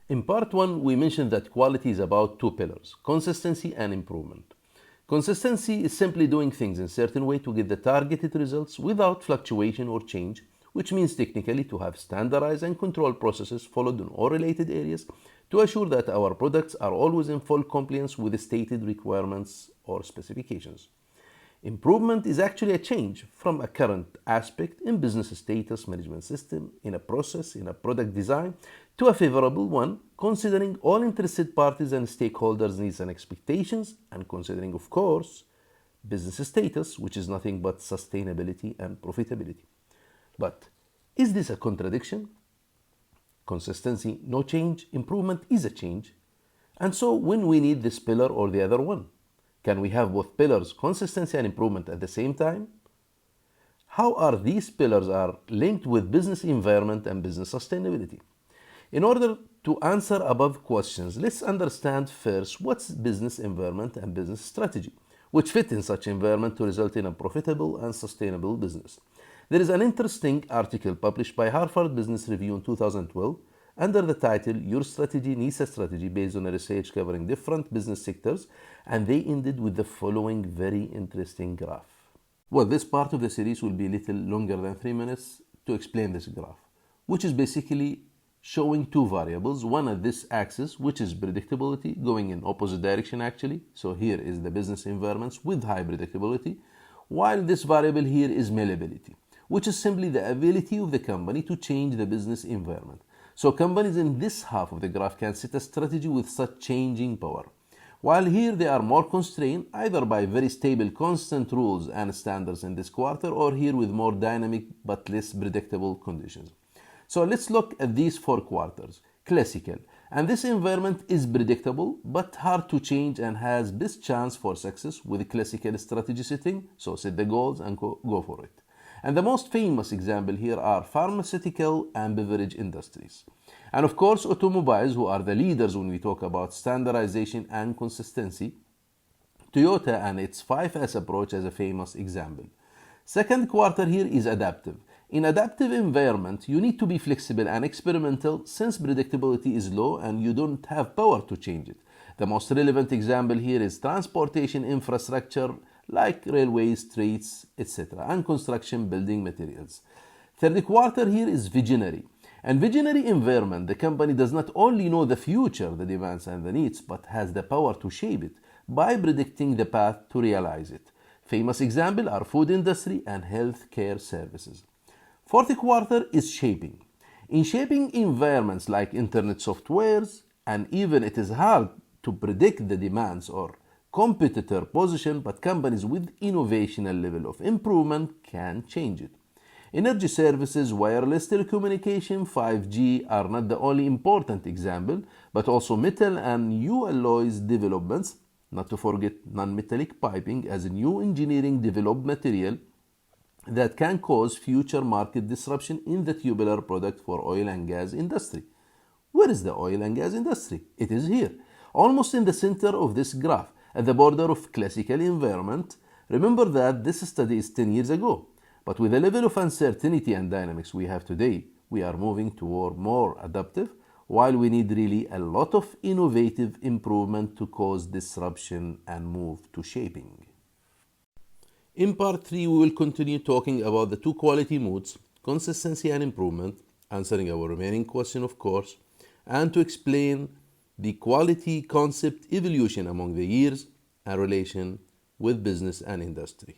In part 1, we mentioned that quality is about two pillars, consistency and improvement. Consistency is simply doing things in a certain way to get the targeted results without fluctuation or change, which means technically to have standardized and controlled processes followed in all related areas to assure that our products are always in full compliance with the stated requirements or specifications. Improvement is actually a change from a current aspect in business status management system, in a process, in a product design, to a favorable one, considering all interested parties and stakeholders' needs and expectations, and considering, of course, business status, which is nothing but sustainability and profitability. But is this a contradiction? Consistency, no change. Improvement is a change. And so when we need this pillar or the other one, can we have both pillars, consistency and improvement, at the same time? How are these pillars are linked with business environment and business sustainability? In order to answer above questions, let's understand first what's business environment and business strategy, which fit in such environment to result in a profitable and sustainable business. There is an interesting article published by Harvard Business Review in 2012 under the title Your Strategy Needs a Strategy, based on a research covering different business sectors, and they ended with the following very interesting graph. Well, this part of the series will be a little longer than 3 minutes to explain this graph, which is basically showing two variables, one at this axis, which is predictability, going in opposite direction actually. So here is the business environments with high predictability, while this variable here is malleability, which is simply the ability of the company to change the business environment. So companies in this half of the graph can set a strategy with such changing power, while here they are more constrained either by very stable constant rules and standards in this quarter, or here with more dynamic but less predictable conditions. So let's look at these 4 quarters. Classical, and this environment is predictable but hard to change and has best chance for success with classical strategy setting, so set the goals and go for it. And the most famous example here are pharmaceutical and beverage industries. And of course, automobiles, who are the leaders when we talk about standardization and consistency. Toyota and its 5S approach as a famous example. Second quarter here is adaptive. In adaptive environment, you need to be flexible and experimental since predictability is low and you don't have power to change it. The most relevant example here is transportation infrastructure like railways, streets, etc., and construction building materials. Third quarter here is visionary. And visionary environment, the company does not only know the future, the demands and the needs, but has the power to shape it by predicting the path to realize it. Famous examples are food industry and healthcare services. Fourth quarter is shaping. In shaping environments like internet softwares, and even it is hard to predict the demands or competitor position, but companies with innovational level of improvement can change it. Energy services, wireless telecommunication, 5G are not the only important example, but also metal and new alloys developments, not to forget non-metallic piping as a new engineering developed material that can cause future market disruption in the tubular product for oil and gas industry. Where is the oil and gas industry? It is here, almost in the center of this graph, at the border of classical environment. Remember that this study is 10 years ago, but with the level of uncertainty and dynamics we have today, we are moving toward more adaptive, while we need really a lot of innovative improvement to cause disruption and move to shaping. In part 3, we will continue talking about the two quality modes, consistency and improvement, answering our remaining question of course, and to explain the quality concept evolution among the years and relation with business and industry.